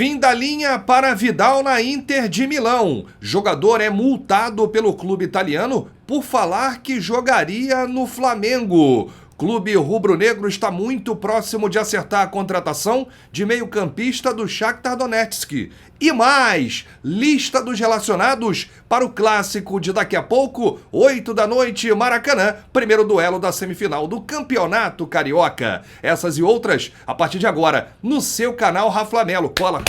Fim da linha para Vidal na Inter de Milão. Jogador é multado pelo clube italiano por falar que jogaria no Flamengo. Clube rubro-negro está muito próximo de acertar a contratação de meio-campista do Shakhtar Donetsk. E mais, lista dos relacionados para o clássico de daqui a pouco, 8 da noite, Maracanã, primeiro duelo da semifinal do Campeonato Carioca. Essas e outras, a partir de agora, no seu canal Raflamelo. Cola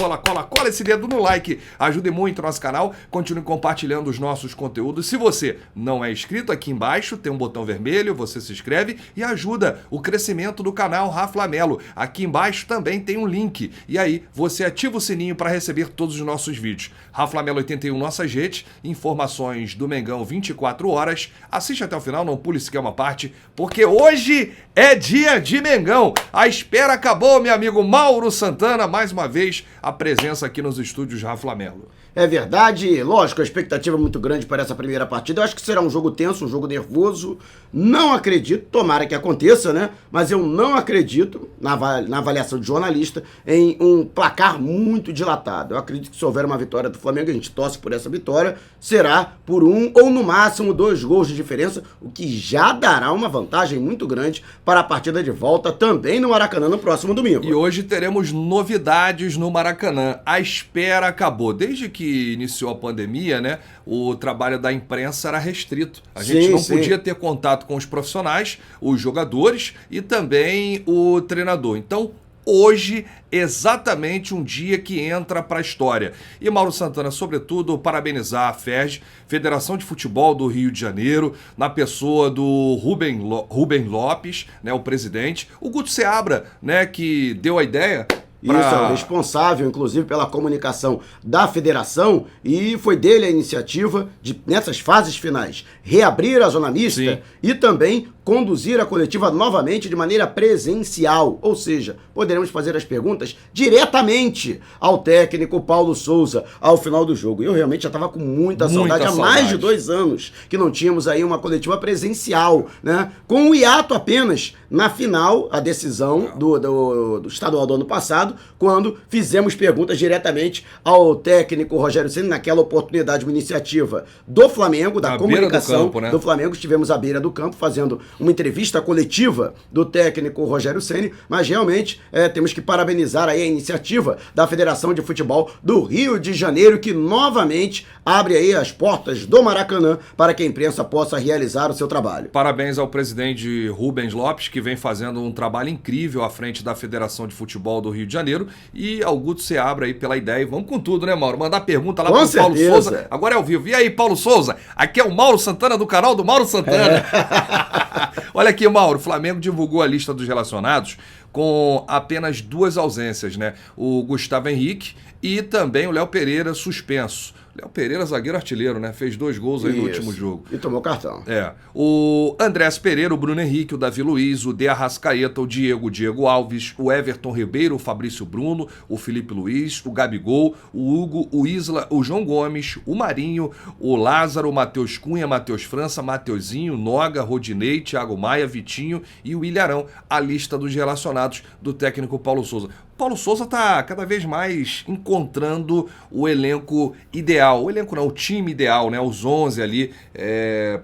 esse dedo no like, ajude muito o nosso canal, continue compartilhando os nossos conteúdos. Se você não é inscrito, aqui embaixo tem um botão vermelho, você se inscreve e ajuda o crescimento do canal Raflamelo. Aqui embaixo também tem um link, e aí você ativa o sininho para receber todos os nossos vídeos. Raflamelo 81, nossas redes, informações do Mengão 24 horas. Assiste até o final, não pule sequer uma parte, porque hoje é dia de Mengão. A espera acabou, meu amigo Mauro Santana, mais uma vez a presença aqui nos estúdios Raflamelo. É verdade, lógico, a expectativa é muito grande para essa primeira partida. Eu acho que será um jogo tenso, um jogo nervoso. Não acredito, tomara que aconteça, né? Mas eu não acredito, na avaliação de jornalista, em um placar muito dilatado. Eu acredito que se houver uma vitória do Flamengo, a gente torce por essa vitória, será por 1 ou no máximo 2 gols de diferença, o que já dará uma vantagem muito grande para a partida de volta também no Maracanã no próximo domingo. E hoje teremos novidades no Maracanã. A espera acabou. Desde que iniciou a pandemia, né, o trabalho da imprensa era restrito. A gente não podia ter contato com os profissionais, os jogadores e também o treinador. Então, hoje, exatamente um dia que entra para a história. E Mauro Santana, sobretudo, parabenizar a FERJ, Federação de Futebol do Rio de Janeiro, na pessoa do Rubem Lopes, né, o presidente, o Guto Seabra, né, que deu a ideia. Isso, é o responsável, inclusive, pela comunicação da federação, e foi dele a iniciativa de, nessas fases finais, reabrir a zona mista e também conduzir a coletiva novamente de maneira presencial, ou seja, poderemos fazer as perguntas diretamente ao técnico Paulo Souza ao final do jogo. Eu realmente já estava com muita saudade, há mais de 2 anos que não tínhamos aí uma coletiva presencial, né? Com o hiato apenas na final, a decisão do estadual do ano passado, quando fizemos perguntas diretamente ao técnico Rogério Ceni, naquela oportunidade, uma iniciativa do Flamengo, da comunicação do campo, né? Do Flamengo. Estivemos à beira do campo fazendo uma entrevista coletiva do técnico Rogério Ceni, mas realmente temos que parabenizar aí a iniciativa da Federação de Futebol do Rio de Janeiro, que novamente abre aí as portas do Maracanã para que a imprensa possa realizar o seu trabalho. Parabéns ao presidente Rubens Lopes, que vem fazendo um trabalho incrível à frente da Federação de Futebol do Rio de Janeiro, e ao Guto Seabra aí pela ideia. E vamos com tudo, né, Mauro? Mandar pergunta lá para o Paulo Souza. Agora é ao vivo. E aí, Paulo Souza? Aqui é o Mauro Santana do canal do Mauro Santana. Olha aqui, Mauro, o Flamengo divulgou a lista dos relacionados com apenas 2 ausências, né? O Gustavo Henrique e também o Léo Pereira suspenso. Léo Pereira, zagueiro artilheiro, né? Fez 2 gols aí no último jogo. E tomou cartão. O Andrés Pereira, o Bruno Henrique, o Davi Luiz, o De Arrascaeta, o Diego Alves, o Everton Ribeiro, o Fabrício Bruno, o Felipe Luiz, o Gabigol, o Hugo, o Isla, o João Gomes, o Marinho, o Lázaro, o Matheus Cunha, Matheus França, Mateuzinho, Noga, Rodinei, Thiago Maia, Vitinho e o Ilharão. A lista dos relacionados do técnico Paulo Souza. Paulo Souza está cada vez mais encontrando o elenco ideal. O elenco não, o time ideal, né? Os 11 ali,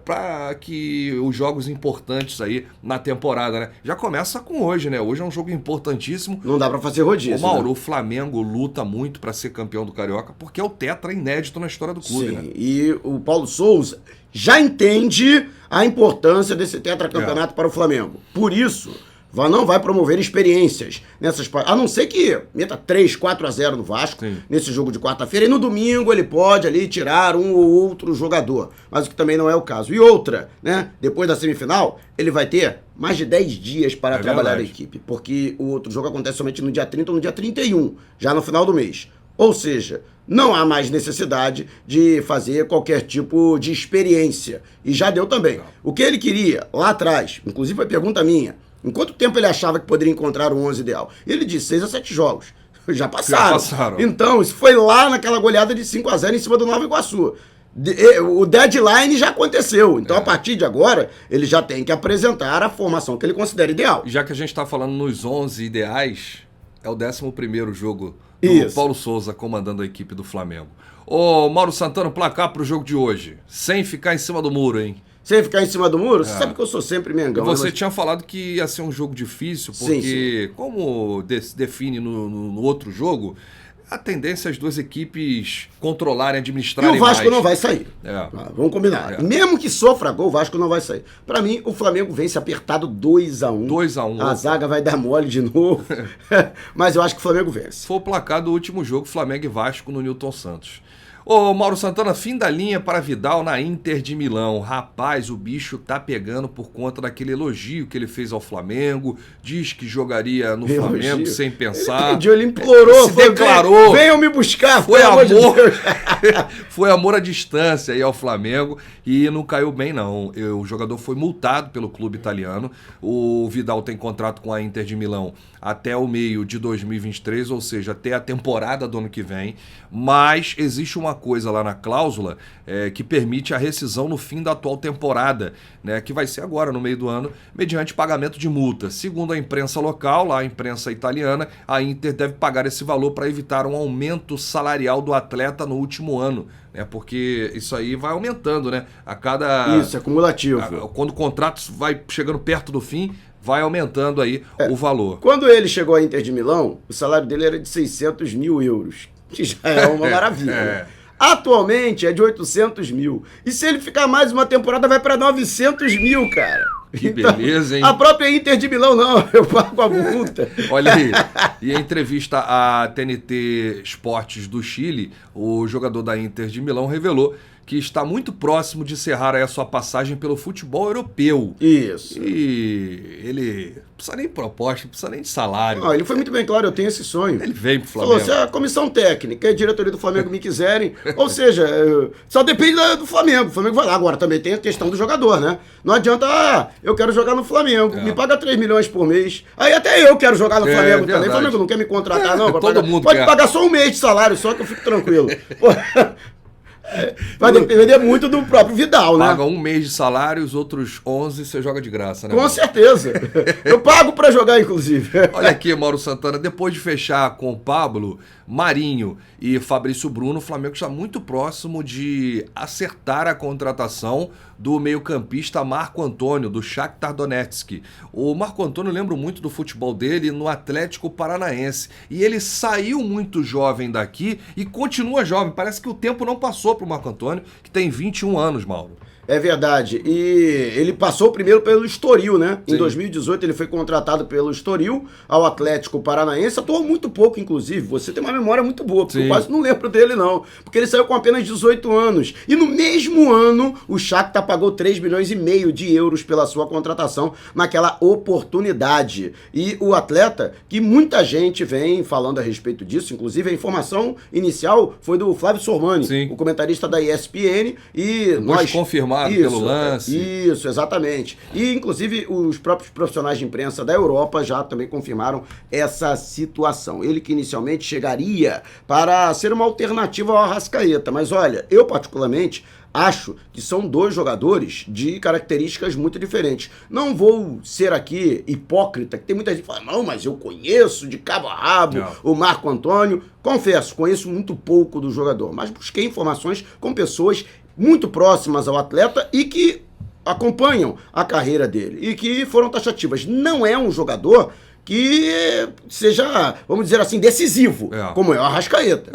para que os jogos importantes aí na temporada, né? Já começa com hoje, né? Hoje é um jogo importantíssimo. Não dá para fazer rodízio. Mauro, né? O Flamengo luta muito para ser campeão do Carioca, porque é o tetra inédito na história do clube, né? E o Paulo Souza já entende a importância desse tetracampeonato para o Flamengo. Por isso, não vai promover experiências nessas, a não ser que meta 3-4-0 no Vasco, nesse jogo de quarta-feira, e no domingo ele pode ali tirar um ou outro jogador, mas o que também não é o caso. E outra, né, depois da semifinal, ele vai ter mais de 10 dias para trabalhar a equipe, porque o outro jogo acontece somente no dia 30 ou no dia 31, já no final do mês. Ou seja, não há mais necessidade de fazer qualquer tipo de experiência. E já deu também. O que ele queria lá atrás, inclusive foi pergunta minha, em quanto tempo ele achava que poderia encontrar o 11 ideal? Ele disse 6 a 7 jogos. Já passaram. Então, isso foi lá naquela goleada de 5-0 em cima do Nova Iguaçu. O deadline já aconteceu. Então, a partir de agora, ele já tem que apresentar a formação que ele considera ideal. Já que a gente está falando nos 11 ideais, é o 11º jogo do Isso. Paulo Souza comandando a equipe do Flamengo. Ô, Mauro Santana, placar pro jogo de hoje, sem ficar em cima do muro, hein? Sem ficar em cima do muro, você sabe que eu sou sempre Mengão. E você né? tinha falado que ia ser um jogo difícil, porque, sim. como define no outro jogo, a tendência é as duas equipes controlarem, E administrarem o Vasco mais. não vai sair. Vamos combinar. Mesmo que sofra gol, o Vasco não vai sair. Pra mim, o Flamengo vence apertado 2-1. 2-1. A zaga vai dar mole de novo. Mas eu acho que o Flamengo vence. Foi o placar do último jogo, Flamengo e Vasco no Newton Santos. Ô, Mauro Santana, fim da linha para Vidal na Inter de Milão. Rapaz, o bicho tá pegando por conta daquele elogio que ele fez ao Flamengo. Diz que jogaria no Flamengo sem pensar. Ele pediu, ele implorou. Se declarou. Venham me buscar. Foi amor. De Deus. Foi amor à distância aí ao Flamengo e não caiu bem, não. O jogador foi multado pelo clube italiano. O Vidal tem contrato com a Inter de Milão até o meio de 2023, ou seja, até a temporada do ano que vem. Mas existe uma coisa lá na cláusula que permite a rescisão no fim da atual temporada, né, que vai ser agora, no meio do ano, mediante pagamento de multa. Segundo a imprensa local, lá a imprensa italiana, a Inter deve pagar esse valor para evitar um aumento salarial do atleta no último ano, né, porque isso aí vai aumentando, né? A cada... Isso, é cumulativo. Quando o contrato vai chegando perto do fim, vai aumentando aí o valor. Quando ele chegou à Inter de Milão, o salário dele era de 600 mil euros, que já é uma maravilha. Né? Atualmente é de 800 mil. E se ele ficar mais uma temporada, vai para 900 mil, cara. Que beleza, hein? A própria Inter de Milão, não. Eu pago a multa. Olha aí. E em entrevista à TNT Esportes do Chile, o jogador da Inter de Milão revelou que está muito próximo de encerrar aí a sua passagem pelo futebol europeu. Isso. E ele não precisa nem de proposta, não precisa nem de salário. Não, ele foi muito bem claro, eu tenho esse sonho. Ele veio pro Flamengo. Falou, se a comissão técnica e a diretoria do Flamengo me quiserem, ou seja, só depende do Flamengo. O Flamengo vai lá. Agora também tem a questão do jogador, né? Não adianta, eu quero jogar no Flamengo, me paga 3 milhões por mês. Aí até eu quero jogar no Flamengo também. O Flamengo não quer me contratar, não. Todo mundo pode quer. pagar só um mês de salário, só que eu fico tranquilo. Pô, vai depender muito do próprio Vidal, né? Paga um mês de salário, os outros 11 você joga de graça, né? Com certeza. Eu pago pra jogar, inclusive. Olha aqui, Mauro Santana, depois de fechar com Pablo, Marinho e Fabrício Bruno, o Flamengo está muito próximo de acertar a contratação do meio-campista Marco Antônio, do Shakhtar Donetsk. O Marco Antônio, lembro muito do futebol dele no Atlético Paranaense. E ele saiu muito jovem daqui e continua jovem. Parece que o tempo não passou para o Marco Antônio, que tem 21 anos, Mauro. É verdade. E ele passou primeiro pelo Estoril, né? Sim. Em 2018 ele foi contratado pelo Estoril ao Atlético Paranaense. Atuou muito pouco, inclusive. Você tem uma memória muito boa, porque eu quase não lembro dele, não. Porque ele saiu com apenas 18 anos. E no mesmo ano, o Shakhtar pagou 3 milhões e meio de euros pela sua contratação naquela oportunidade. E o atleta, que muita gente vem falando a respeito disso, inclusive a informação inicial foi do Flávio Sormani, Sim. o comentarista da ESPN, e nós confirmamos pelo lance. Isso, exatamente. E, inclusive, os próprios profissionais de imprensa da Europa já também confirmaram essa situação. Ele que inicialmente chegaria para ser uma alternativa ao Arrascaeta. Mas, olha, eu particularmente acho que são dois jogadores de características muito diferentes. Não vou ser aqui hipócrita, que tem muita gente que fala, não, mas eu conheço de cabo a rabo o Marco Antônio. Confesso, conheço muito pouco do jogador, mas busquei informações com pessoas muito próximas ao atleta e que acompanham a carreira dele e que foram taxativas. Não é um jogador que seja, vamos dizer assim, decisivo, como é o Arrascaeta.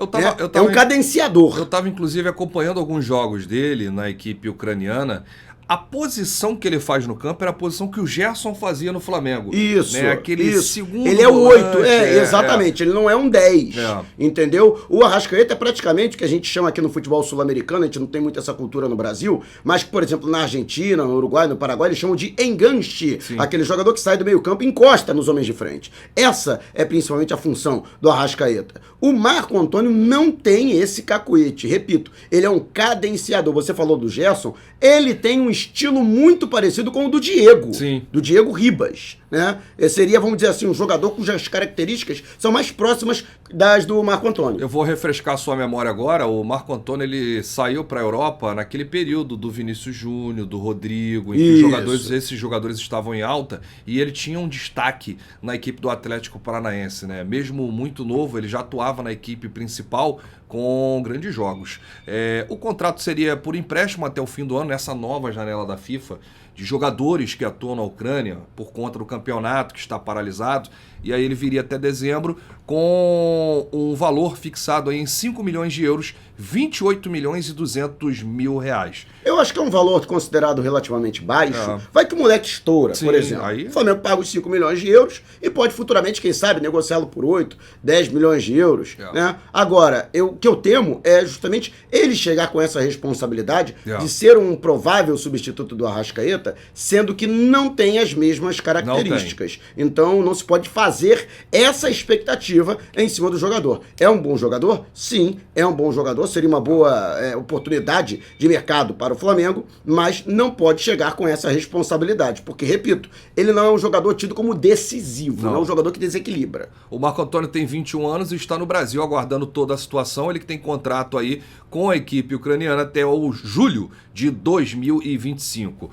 É um cadenciador. Eu estava, inclusive, acompanhando alguns jogos dele na equipe ucraniana. A posição que ele faz no campo era a posição que o Gerson fazia no Flamengo. Isso, né? Aquele segundo ele é o 8, volante, exatamente. Ele não é um 10, entendeu? O Arrascaeta é praticamente o que a gente chama aqui no futebol sul-americano, a gente não tem muito essa cultura no Brasil, mas que, por exemplo, na Argentina, no Uruguai, no Paraguai, eles chamam de enganche. Sim. Aquele jogador que sai do meio campo e encosta nos homens de frente. Essa é principalmente a função do Arrascaeta. O Marco Antônio não tem esse cacuete. Repito, ele é um cadenciador. Você falou do Gerson, ele tem um estilo muito parecido com o do Diego. Sim. Do Diego Ribas, né? Seria, vamos dizer assim, um jogador cujas características são mais próximas das do Marco Antônio. Eu vou refrescar a sua memória agora. O Marco Antônio, ele saiu para a Europa naquele período do Vinícius Júnior, do Rodrigo, em que esses jogadores estavam em alta, e ele tinha um destaque na equipe do Atlético Paranaense, né? Mesmo muito novo, ele já atuava na equipe principal com grandes jogos. O contrato seria por empréstimo até o fim do ano, nessa nova janela da FIFA, de jogadores que atuam na Ucrânia por conta do campeonato que está paralisado, e aí ele viria até dezembro com um valor fixado aí em 5 milhões de euros, 28 milhões e 200 mil reais. Eu acho que é um valor considerado relativamente baixo. Vai que o moleque estoura, Sim, por exemplo. aí... O Flamengo paga os 5 milhões de euros e pode futuramente, quem sabe, negociá-lo por 8, 10 milhões de euros. Né? Agora, o que eu temo é justamente ele chegar com essa responsabilidade de ser um provável substituto do Arrascaeta, sendo que não tem as mesmas características. Então não se pode fazer essa expectativa em cima do jogador. É um bom jogador? Sim, é um bom jogador. Seria uma boa oportunidade de mercado para o Flamengo, mas não pode chegar com essa responsabilidade, porque, repito, ele não é um jogador tido como decisivo, não é um jogador que desequilibra. O Marco Antônio tem 21 anos e está no Brasil aguardando toda a situação. Ele que tem contrato aí com a equipe ucraniana até o julho de 2025.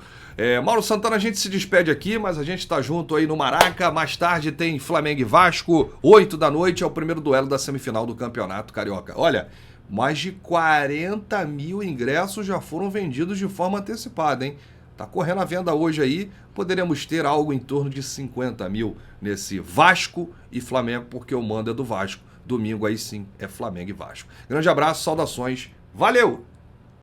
Mauro Santana, a gente se despede aqui, mas a gente está junto aí no Maraca. Mais tarde tem Flamengo e Vasco, 8 da noite, é o primeiro duelo da semifinal do Campeonato Carioca. Olha, mais de 40 mil ingressos já foram vendidos de forma antecipada, hein? Tá correndo a venda hoje aí, poderemos ter algo em torno de 50 mil nesse Vasco e Flamengo, porque o mando é do Vasco. Domingo aí sim é Flamengo e Vasco. Grande abraço, saudações, valeu!